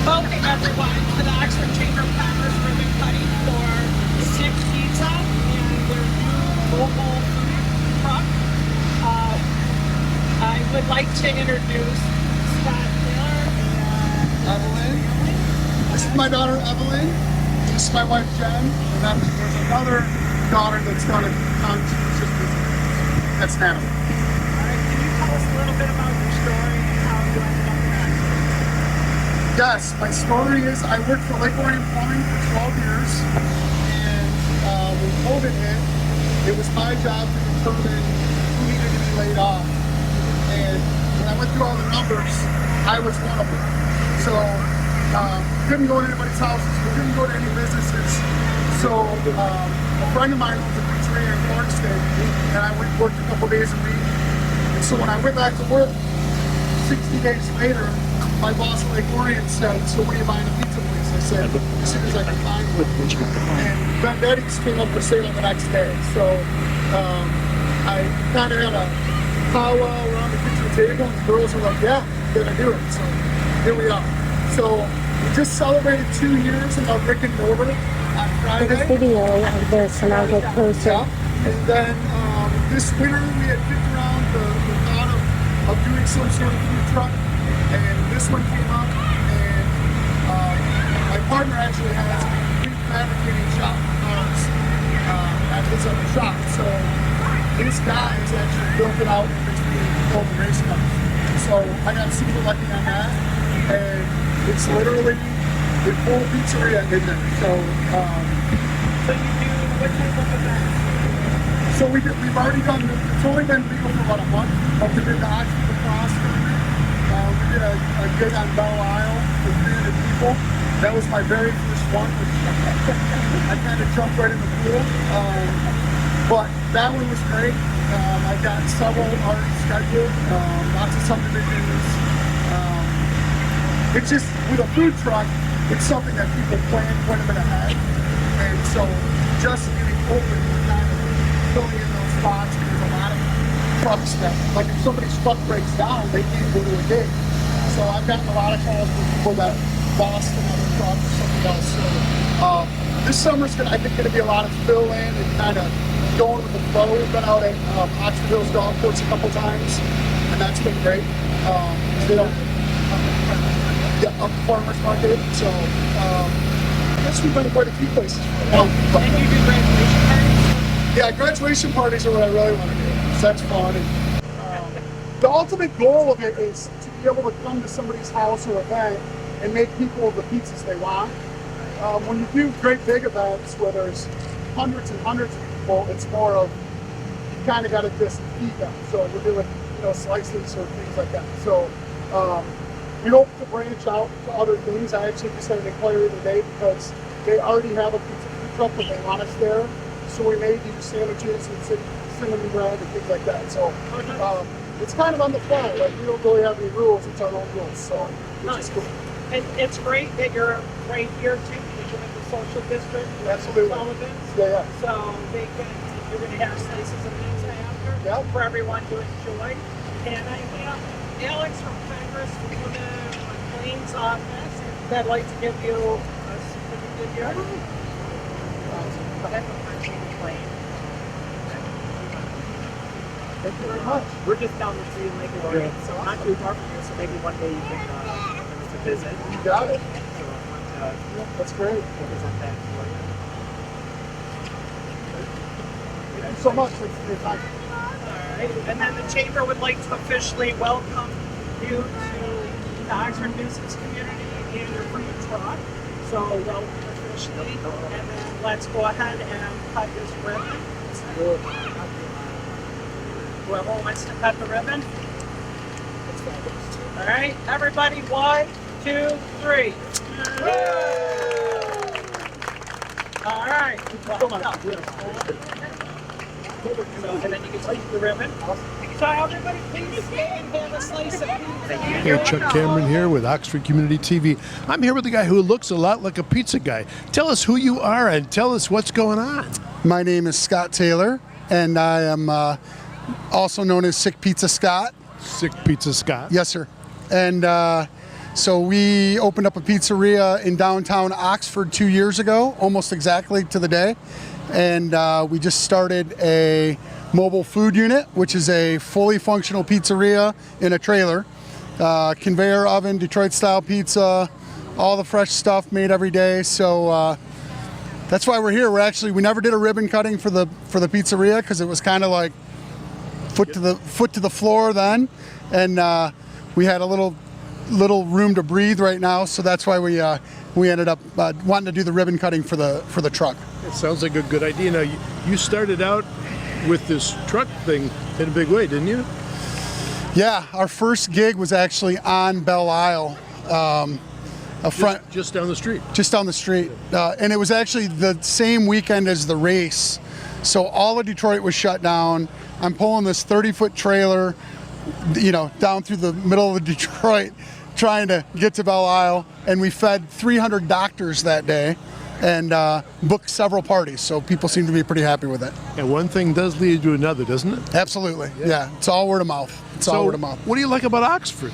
Welcome everyone to the Oxford Chamber of Commerce ribbon cutting for Sick Pizza and their new mobile food truck. I would like to introduce Scott Taylor and Evelyn. This is my daughter Evelyn. This is my wife Jen. And then there's another daughter that's done it on just business. That's Natalie. All right, can you tell us a little bit about your story and how you ended up in Oxford? Yes, my story is I worked for Lake Orion Plumbing for 12 years, and when COVID hit, it was my job to determine who needed to be laid off. And when I went through all the numbers, I was one of them. So couldn't go to anybody's houses, we couldn't go to any businesses. So a friend of mine owns a pizzeria in Clarkston, and I worked a couple days a week. And so when I went back to work, 60 days later, my boss at Lake Orion said, "So when are you buying a pizza place?" I said, "As soon as I can find one." And Ben Betty's came up for sale the next day. So I kind of had a powwow around the kitchen table, and the girls were like, "Yeah, we're gonna do it." So here we are. So we just celebrated 2 years in our brick and mortar on Friday. This video of this, and I'll get closer. Yeah. And then this winter we had kicked around the thought of doing some sort of food truck. And this one came up, and my partner actually has a prefabricating shop at his other shop. So his guys actually built it out in between both the race cars. So I got super lucky on that, and it's literally the full pizzeria in there. So So you do what type of events? so we've already done. It's only been legal for about a month, but we did the Oxford Lacrosse tournament. We did a gig on Belle Isle with 300 people. That was my very first one. I kind of jumped right in the pool. But that one was great. I got several already scheduled, lots of subdivisions. It's just, with a food truck, it's something that people plan quite a bit ahead. And so just getting open and kind of filling in those spots, there's a lot of trucks that, like if somebody's truck breaks down, they can't go to a gig. So I've gotten a lot of calls from people that lost another truck or something else. So this summer's I think going to be a lot of fill in and kind of going with the flow. We've been out at Oxford Hills Golf Course a couple times, and that's been great. You know, up farmers market. So I guess we've been to quite a few places. And you do graduation parties? Yeah, graduation parties are what I really want to do. So that's fun. And, the ultimate goal of it is to be able to come to somebody's house or event and make people the pizzas they want. When you do great big events where there's hundreds and hundreds of people, it's more of you kind of got to just feed them. So we're doing slices or things like that. So we hope to branch out to other things. I actually just had an inquiry today because they already have a pizza food truck, but they want us there. So we may do sandwiches and cinnamon bread and things like that. So it's kind of on the fly. Like we don't really have any rules. It's our own rules. So which is cool. And it's great that you're right here too, because you're in the social district. Absolutely. Events. Yeah. So you're going to have slices of pizza after for everyone to enjoy. And I have Alex from Congress McLean's office that'd like to give you a certificate here. Thank you very much. We're just down the street in Lake Orion, so not too far from you. So maybe one day you can visit. You got it. So I want to That's great. represent that for you. Thank you so much for your time. Alright, and then the Chamber would like to officially welcome you to the Oxford business community and your food truck. So welcome officially, and then let's go ahead and cut this ribbon. Whoever wants to cut the ribbon. Alright, everybody, 1, 2, 3. Alright. And then you can take the ribbon. So everybody, please stand and have a slice of pizza. Hey, Chuck Cameron here with Oxford Community TV. I'm here with a guy who looks a lot like a pizza guy. Tell us who you are and tell us what's going on. My name is Scott Taylor, and I am also known as Sick Pizza Scott. Sick Pizza Scott. Yes, sir. And So we opened up a pizzeria in downtown Oxford 2 years ago, almost exactly to the day. And we just started a mobile food unit, which is a fully functional pizzeria in a trailer. Conveyor oven, Detroit style pizza, all the fresh stuff made every day. So that's why we're here. We never did a ribbon cutting for the pizzeria because it was kind of like foot to the floor then, and we had a little room to breathe right now. So that's why we ended up wanting to do the ribbon cutting for the truck. It sounds like a good idea. Now, you started out with this truck thing in a big way, didn't you? Yeah, our first gig was actually on Belle Isle. Just down the street. Just down the street. And it was actually the same weekend as the race. So all of Detroit was shut down. I'm pulling this 30-foot trailer, down through the middle of Detroit, trying to get to Belle Isle. And we fed 300 doctors that day and booked several parties. So people seem to be pretty happy with it. And one thing does lead to another, doesn't it? Absolutely. Yeah. It's all word of mouth. All word of mouth. What do you like about Oxford?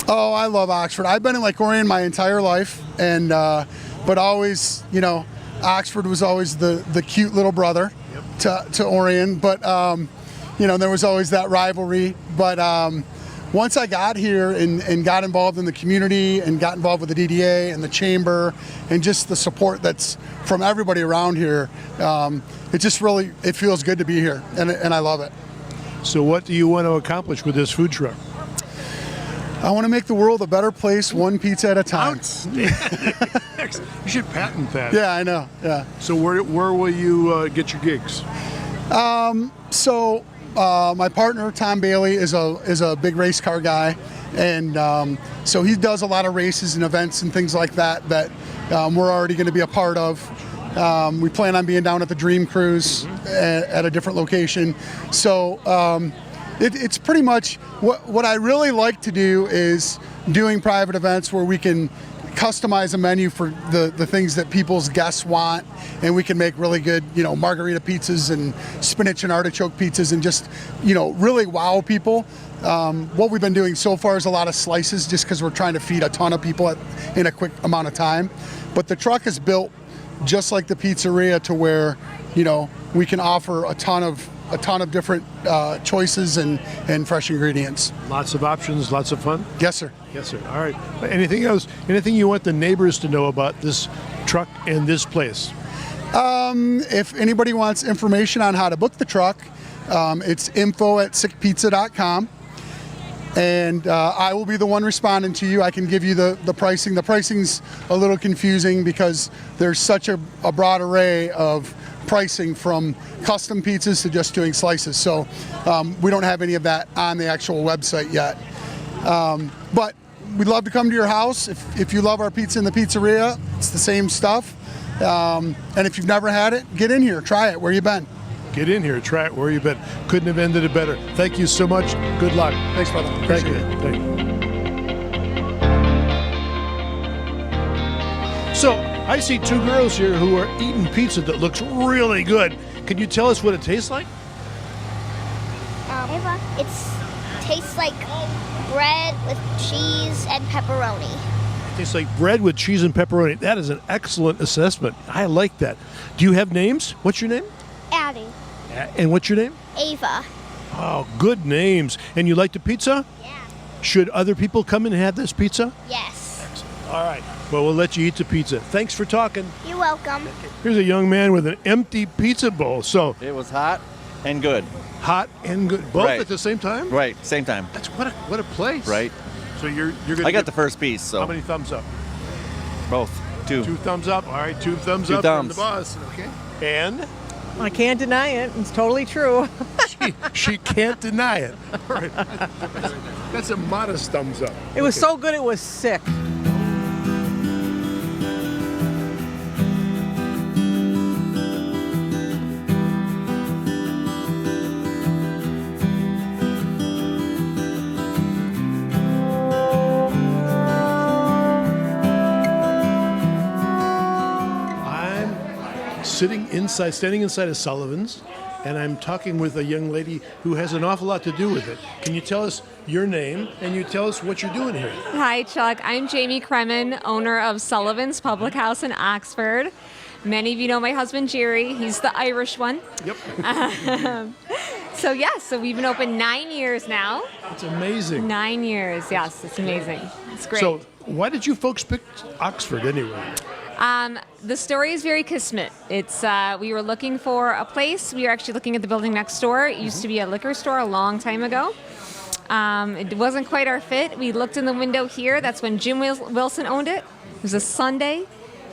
Oh, I love Oxford. I've been in Lake Orion my entire life, and but always, Oxford was always the cute little brother to Orion. But there was always that rivalry. But once I got here and got involved in the community and got involved with the DDA and the chamber and just the support that's from everybody around here, it feels good to be here, and I love it. So what do you want to accomplish with this food truck? I want to make the world a better place, one pizza at a time. You should patent that. Yeah, I know. Yeah. So where will you get your gigs? My partner Tom Bailey is a big race car guy, and so he does a lot of races and events and things like that we're already going to be a part of. We plan on being down at the Dream Cruise at a different location. So it's pretty much what I really like to do is doing private events where we can customize a menu for the things that people's guests want, and we can make really good, margarita pizzas and spinach and artichoke pizzas and just, really wow people. What we've been doing so far is a lot of slices just because we're trying to feed a ton of people in a quick amount of time. But the truck is built just like the pizzeria to where, we can offer a ton of different choices and fresh ingredients. Lots of options, lots of fun? Yes, sir. Yes, sir. All right. Anything else? Anything you want the neighbors to know about this truck and this place? If anybody wants information on how to book the truck, it's info@sickpizza.com. And I will be the one responding to you. I can give you the pricing. The pricing's a little confusing because there's such a broad array of pricing from custom pizzas to just doing slices. So we don't have any of that on the actual website yet. But we'd love to come to your house. If you love our pizza in the pizzeria, it's the same stuff. And if you've never had it, get in here, try it. Where you been? Get in here, try it. Where you been? Couldn't have ended it better. Thank you so much. Good luck. Thanks, brother. Thank you. Thank you. So I see two girls here who are eating pizza that looks really good. Can you tell us what it tastes like? It tastes like bread with cheese and pepperoni. It tastes like bread with cheese and pepperoni. That is an excellent assessment. I like that. Do you have names? What's your name? Addie. And what's your name? Ava. Oh, good names. And you like the pizza? Yeah. Should other people come and have this pizza? Yes. Excellent. All right. Well, we'll let you eat the pizza. Thanks for talking. You're welcome. Here's a young man with an empty pizza bowl. So it was hot and good. Hot and good. Both Right. at the same time? Right, same time. That's what a place. Right. So you're gonna I got the first piece, so How many thumbs up? both. Two. 2 thumbs up. All right, 2 thumbs Two up from the thumbs. boss. Okay. And I can't deny it. It's totally true. she can't deny it. All right. That's a modest thumbs up. It was so good it was sick. Standing inside of Sullivan's, and I'm talking with a young lady who has an awful lot to do with it. Can you tell us your name and you tell us what you're doing here? Hi, Chuck. I'm Jamie Kremen, owner of Sullivan's Public House in Oxford. Many of you know my husband, Jerry. He's the Irish one. Yep. So we've been open 9 years now. It's amazing. 9 years, yes. It's amazing. It's great. So why did you folks pick Oxford anyway? The story is very kismet. It's we were looking for a place. We were actually looking at the building next door. It used to be a liquor store a long time ago. It wasn't quite our fit. We looked in the window here. That's when Jim Wilson owned it. It was a Sunday.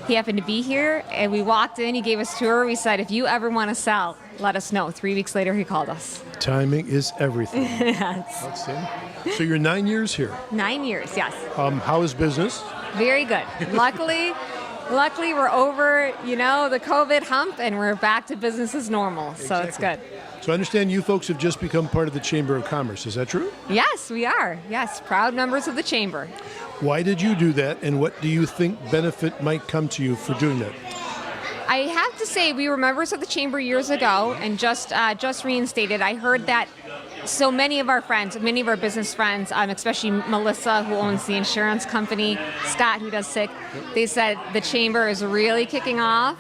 He happened to be here, and we walked in. He gave us a tour. We said, if you ever want to sell, let us know. 3 weeks later, he called us. Timing is everything. Yes. Outstanding. So you're 9 years here. 9 years, yes. How is business? Very good. Luckily, we're over, the COVID hump, and we're back to business as normal. So it's good. So I understand you folks have just become part of the Chamber of Commerce. Is that true? Yes, we are. Yes, proud members of the Chamber. Why did you do that, and what do you think benefit might come to you for doing that? I have to say, we were members of the Chamber years ago and just reinstated. I heard that so many of our friends, many of our business friends, especially Melissa, who owns the insurance company, Scott, who does SICK, they said the Chamber is really kicking off.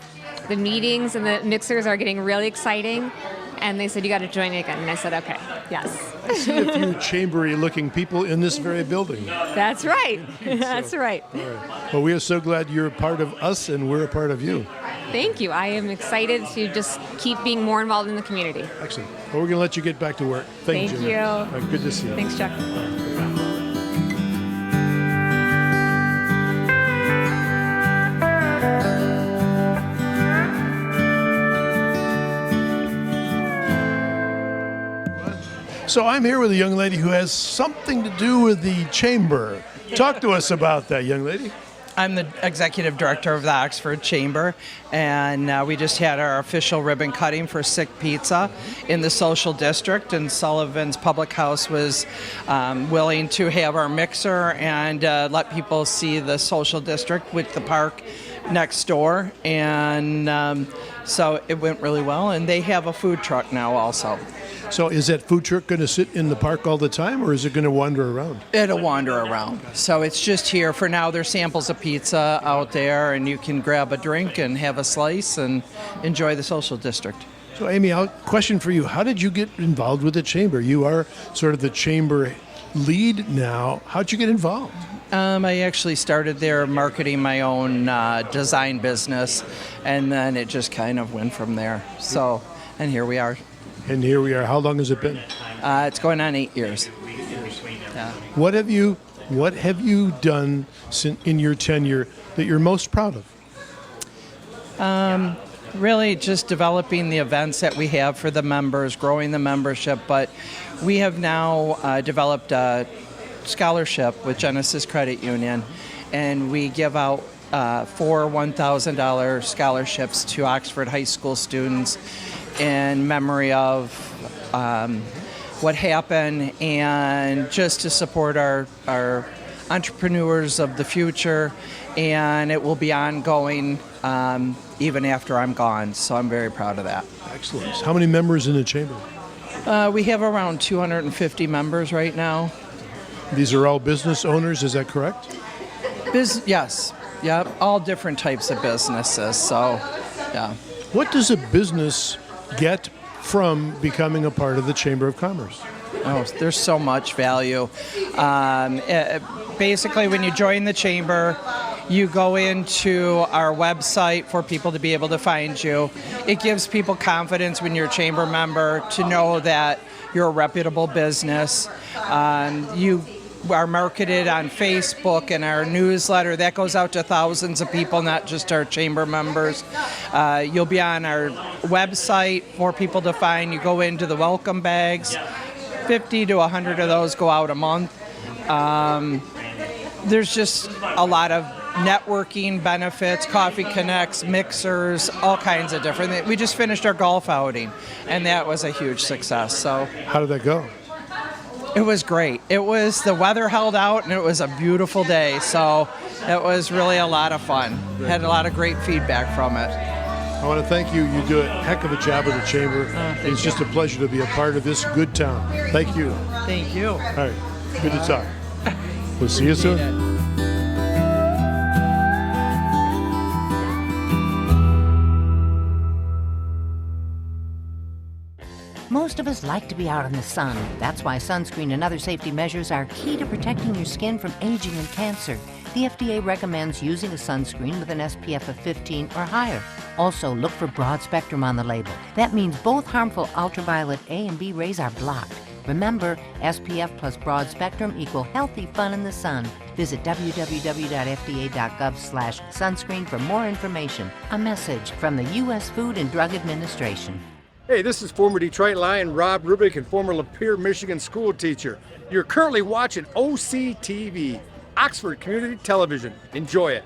The meetings and the mixers are getting really exciting. And they said, you got to join it again. And I said, okay, yes. I see a few chambery-looking people in this very building. That's right. That's right. All right. Well, we are so glad you're a part of us and we're a part of you. Thank you. I am excited to just keep being more involved in the community. Excellent. Well, we're going to let you get back to work. Thank Jimmy. you. All right, good to see you. Thanks, Chuck. So I'm here with a young lady who has something to do with the Chamber. Talk to us about that, young lady. I'm the executive director of the Oxford Chamber, and we just had our official ribbon cutting for Sick Pizza in the social district, and Sullivan's Public House was willing to have our mixer and let people see the social district with the park next door, and so it went really well, and they have a food truck now also. So is that food truck going to sit in the park all the time, or is it going to wander around? It'll wander around. So it's just here for now. There's samples of pizza out there, and you can grab a drink and have a slice and enjoy the social district. So Amy, a question for you. How did you get involved with the Chamber? You are sort of the Chamber lead now. How'd you get involved? I actually started there marketing my own design business, and then it just kind of went from there. So, and here we are. And here we are. How long has it been? It's going on 8 years. Yeah. What have you done in your tenure that you're most proud of? Really just developing the events that we have for the members, growing the membership, but we have now developed a scholarship with Genesis Credit Union, and we give out 4 $1,000 scholarships to Oxford High School students in memory of what happened, and just to support our entrepreneurs of the future, and it will be ongoing even after I'm gone, so I'm very proud of that. Excellent. How many members in the Chamber? We have around 250 members right now. These are all business owners, is that correct? Yes. Yep. All different types of businesses. So, yeah. What does a business get from becoming a part of the Chamber of Commerce? Oh, there's so much value. Basically, when you join the Chamber, you go into our website for people to be able to find you. It gives people confidence when you're a Chamber member to know that you're a reputable business. You are marketed on Facebook, and our newsletter that goes out to thousands of people, not just our Chamber members. You'll be on our website for people to find. You go into the welcome bags. 50 to 100 of those go out a month. There's just a lot of networking benefits, coffee connects, mixers, all kinds of different things. We just finished our golf outing, and that was a huge success. So, how did that go? It was great. The weather held out, and it was a beautiful day, so it was really a lot of fun. Had a lot of great feedback from it. I want to thank you. You do a heck of a job with the chamber. It's just a pleasure to be a part of this good town. Thank you. Thank you. All right. Good to talk. We'll see you soon. Most of us like to be out in the sun. That's why sunscreen and other safety measures are key to protecting your skin from aging and cancer. The FDA recommends using a sunscreen with an SPF of 15 or higher. Also, look for broad spectrum on the label. That means both harmful ultraviolet A and B rays are blocked. Remember, SPF plus broad spectrum equal healthy fun in the sun. Visit www.fda.gov/sunscreen for more information. A message from the U.S. Food and Drug Administration. Hey, this is former Detroit Lion Rob Rubick and former Lapeer, Michigan school teacher. You're currently watching OCTV, Oxford Community Television. Enjoy it.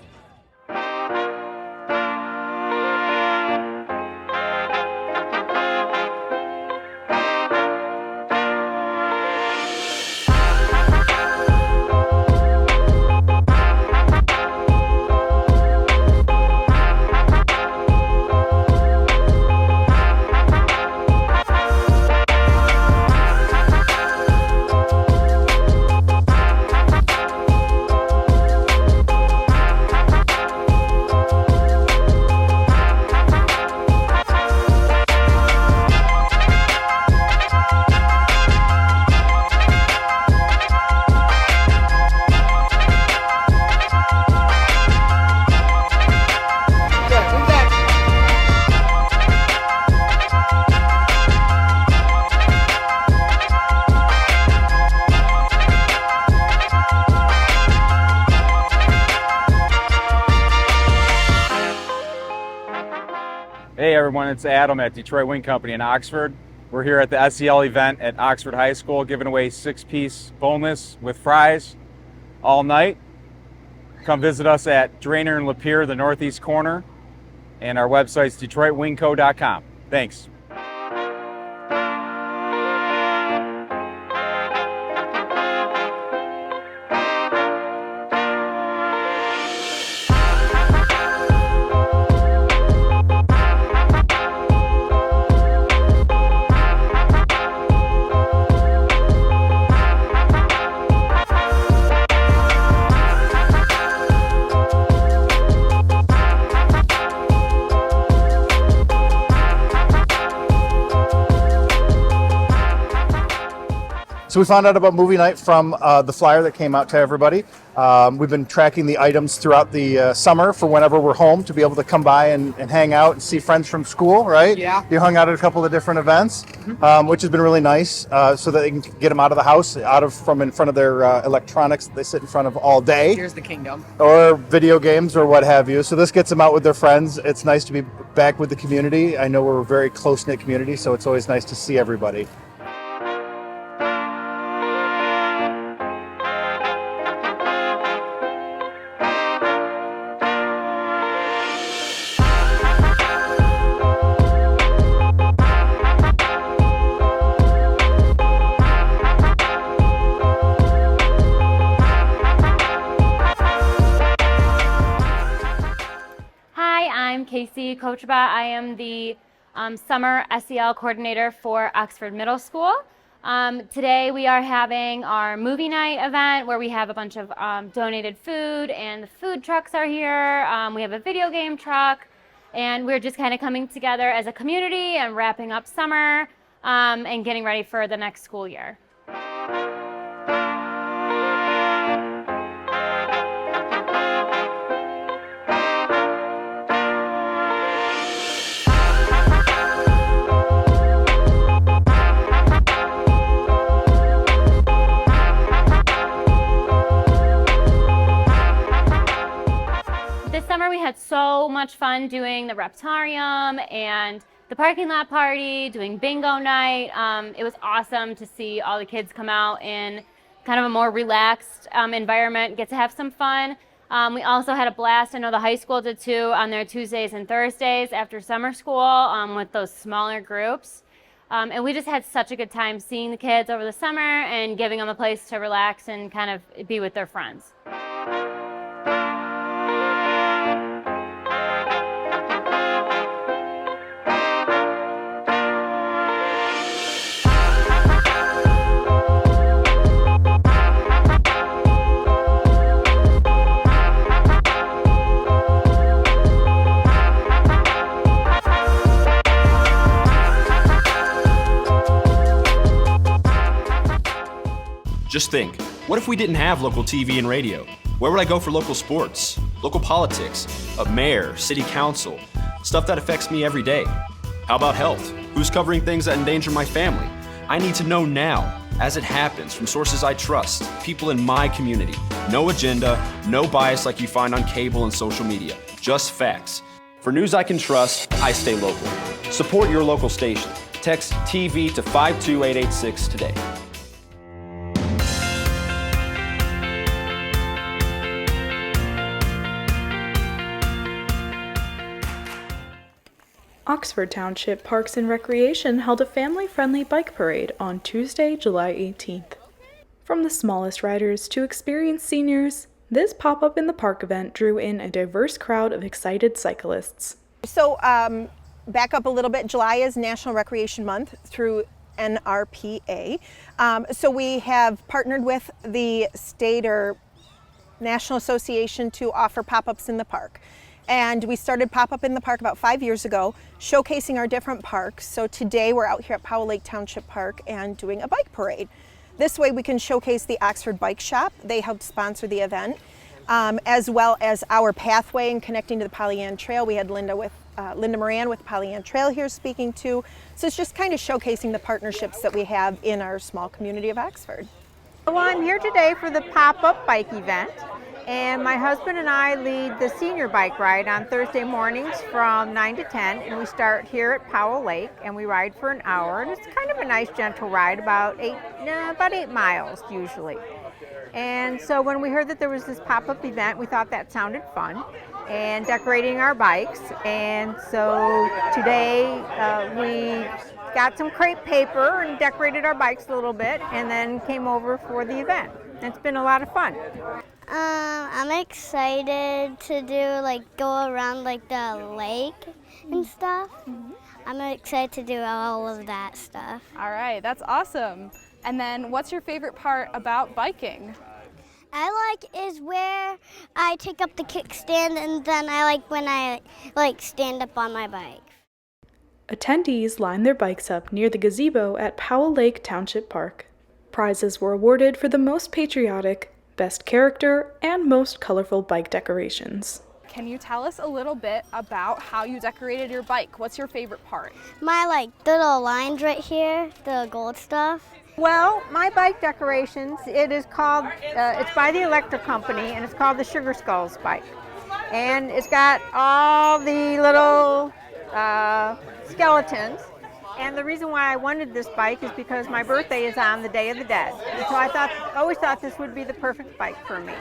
Hey everyone, it's Adam at Detroit Wing Company in Oxford. We're here at the SEL event at Oxford High School giving away 6-piece boneless with fries all night. Come visit us at Drainer and Lapeer, the northeast corner, and our website's DetroitWingCo.com. Thanks. So we found out about movie night from the flyer that came out to everybody. We've been tracking the items throughout the summer for whenever we're home to be able to come by and hang out and see friends from school, right? Yeah. You hung out at a couple of different events, which has been really nice, so that they can get them out of the house, from in front of their electronics that they sit in front of all day. Here's the kingdom. Or video games or what have you. So this gets them out with their friends. It's nice to be back with the community. I know we're a very close-knit community, so it's always nice to see everybody. Kotrba. I am the summer SEL coordinator for Oxford Middle School. Today we are having our movie night event where we have a bunch of donated food, and the food trucks are here. We have a video game truck, and we're just kind of coming together as a community and wrapping up summer and getting ready for the next school year. We had so much fun doing the Reptarium and the parking lot party, doing bingo night. It was awesome to see all the kids come out in kind of a more relaxed environment, get to have some fun. We also had a blast. I know the high school did too on their Tuesdays and Thursdays after summer school with those smaller groups. And we just had such a good time seeing the kids over the summer and giving them a place to relax and kind of be with their friends. Just think, what if we didn't have local TV and radio? Where would I go for local sports, local politics, a mayor, city council, stuff that affects me every day? How about health? Who's covering things that endanger my family? I need to know now, as it happens, from sources I trust, people in my community. No agenda, no bias like you find on cable and social media, just facts. For news I can trust, I stay local. Support your local station. Text TV to 52886 today. Oxford Township Parks and Recreation held a family-friendly bike parade on Tuesday, July 18th. From the smallest riders to experienced seniors, this pop-up in the park event drew in a diverse crowd of excited cyclists. So back up a little bit, July is National Recreation Month through NRPA. So we have partnered with the state or National Association to offer pop-ups in the park. And we started Pop-Up in the Park about 5 years ago, showcasing our different parks. So today we're out here at Pollack Township Park and doing a bike parade. This way we can showcase the Oxford Bike Shop. They helped sponsor the event, as well as our pathway and connecting to the Pollyann Trail. We had Linda Moran with Pollyann Trail here speaking too. So it's just kind of showcasing the partnerships that we have in our small community of Oxford. Well, I'm here today for the pop-up bike event. And my husband and I lead the senior bike ride on Thursday mornings from 9 to 10, and we start here at Powell Lake, and we ride for an hour, and it's kind of a nice gentle ride, about 8 miles usually. And so when we heard that there was this pop-up event, we thought that sounded fun, and decorating our bikes. And so today we got some crepe paper and decorated our bikes a little bit, and then came over for the event. It's been a lot of fun. I'm excited to go around the lake and stuff. I'm excited to do all of that stuff. All right, that's awesome. And then what's your favorite part about biking? I is where I take up the kickstand, and then I like when I stand up on my bike. Attendees lined their bikes up near the gazebo at Powell Lake Township Park. Prizes were awarded for the most patriotic, best character, and most colorful bike decorations. Can you tell us a little bit about how you decorated your bike? What's your favorite part? My little lines right here, the gold stuff. Well, my bike decorations, it is called, it's by the electric company, and it's called the Sugar Skulls bike. And it's got all the little skeletons. And the reason why I wanted this bike is because my birthday is on the Day of the Dead. And so I always thought this would be the perfect bike for me.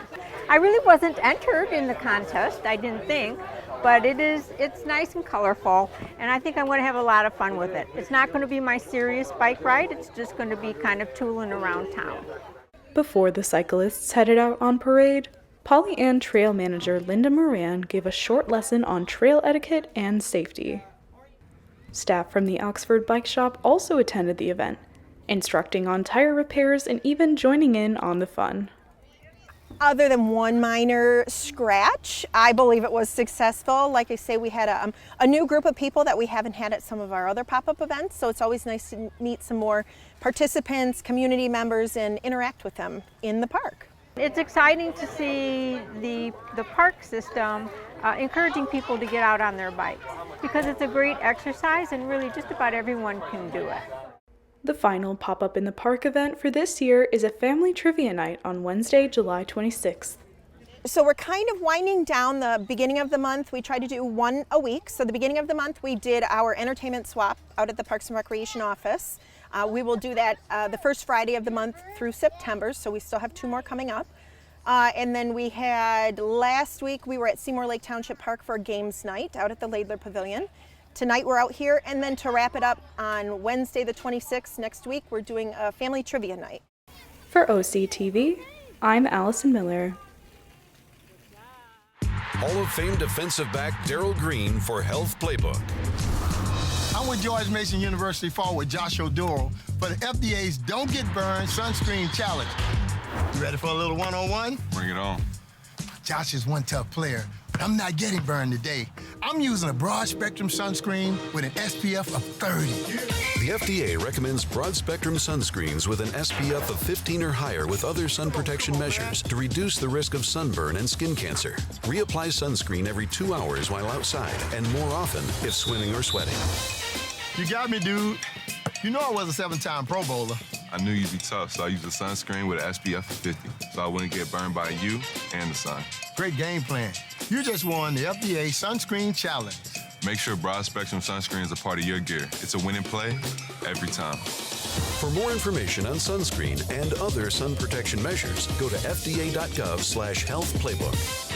I really wasn't entered in the contest, I didn't think, but it's nice and colorful, and I think I'm going to have a lot of fun with it. It's not going to be my serious bike ride, it's just going to be kind of tooling around town. Before the cyclists headed out on parade, Pollyann Trail Manager Linda Moran gave a short lesson on trail etiquette and safety. Staff from the Oxford Bike Shop also attended the event, instructing on tire repairs and even joining in on the fun. Other than one minor scratch, I believe it was successful. Like I say, we had a new group of people that we haven't had at some of our other pop-up events, so it's always nice to meet some more participants, community members, and interact with them in the park. It's exciting to see the park system encouraging people to get out on their bikes, because it's a great exercise and really just about everyone can do it. The final pop-up in the park event for this year is a family trivia night on Wednesday, July 26th. So we're kind of winding down the beginning of the month. We try to do one a week. So the beginning of the month we did our entertainment swap out at the Parks and Recreation office. We will do that the first Friday of the month through September, so we still have 2 more coming up. And then we had last week, we were at Seymour Lake Township Park for a games night out at the Laidler Pavilion. Tonight we're out here, and then to wrap it up on Wednesday the 26th next week, we're doing a family trivia night. For OCTV, I'm Allison Miller. Hall of Fame defensive back Darryl Green for Health Playbook. I'm with George Mason University forward Josh O'Doro for the FDA's Don't Get Burned Sunscreen Challenge. You ready for a little one-on-one? Bring it on. Josh is one tough player, but I'm not getting burned today. I'm using a broad spectrum sunscreen with an SPF of 30. The FDA recommends broad-spectrum sunscreens with an SPF of 15 or higher with other sun protection measures to reduce the risk of sunburn and skin cancer. Reapply sunscreen every 2 hours while outside and more often if swimming or sweating. You got me, dude. You know I was a 7-time Pro Bowler. I knew you'd be tough, so I used a sunscreen with an SPF of 50, so I wouldn't get burned by you and the sun. Great game plan. You just won the FDA Sunscreen Challenge. Make sure broad spectrum sunscreen is a part of your gear. It's a winning play every time. For more information on sunscreen and other sun protection measures, go to fda.gov/health-playbook.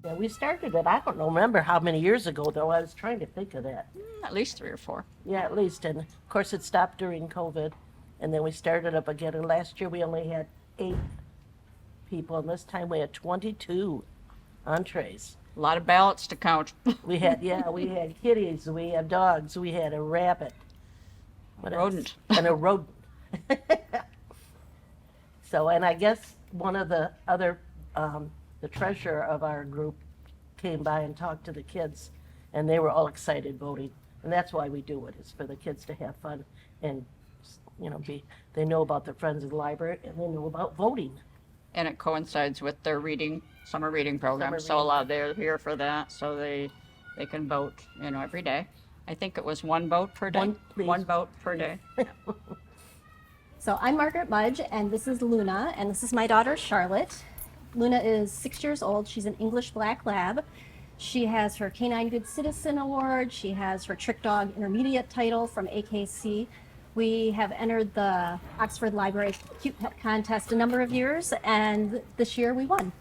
Yeah, we started it, I don't remember how many years ago, though. I was trying to think of that. At least 3 or 4. Yeah, at least. And of course, it stopped during COVID. And then we started up again. And last year, we only had 8 people. And this time, we had 22 entrees. A lot of ballots to count. We had kitties, we had dogs, we had a rabbit. What else? Rodent. And a rodent. So, and I guess one of the other, the treasurer of our group came by and talked to the kids, and they were all excited voting. And that's why we do it, is for the kids to have fun and, you know, they know about their friends in the library and they know about voting. And it coincides with their summer reading program. They're here for that, so they can vote, you know, every day. I think it was 1 vote per day. One vote per day. So I'm Margaret Mudge, and this is Luna, and this is my daughter Charlotte. Luna is 6 years old. She's an English Black Lab. She has her Canine Good Citizen Award. She has her Trick Dog Intermediate title from AKC. We have entered the Oxford Library Cute Pet Contest a number of years, and this year we won.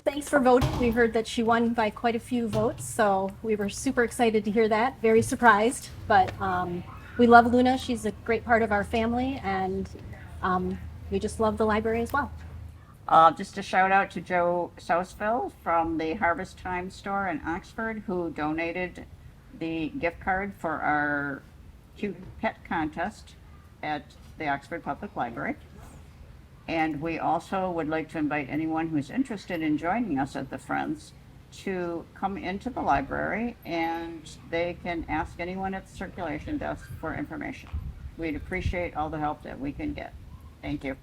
Thanks for voting. We heard that she won by quite a few votes, so we were super excited to hear that. Very surprised, but we love Luna. She's a great part of our family, and we just love the library as well. Just a shout out to Joe Sousville from the Harvest Time store in Oxford, who donated the gift card for our cute pet contest at the Oxford Public Library. And we also would like to invite anyone who's interested in joining us at the Friends to come into the library, and they can ask anyone at the circulation desk for information. We'd appreciate all the help that we can get. Thank you.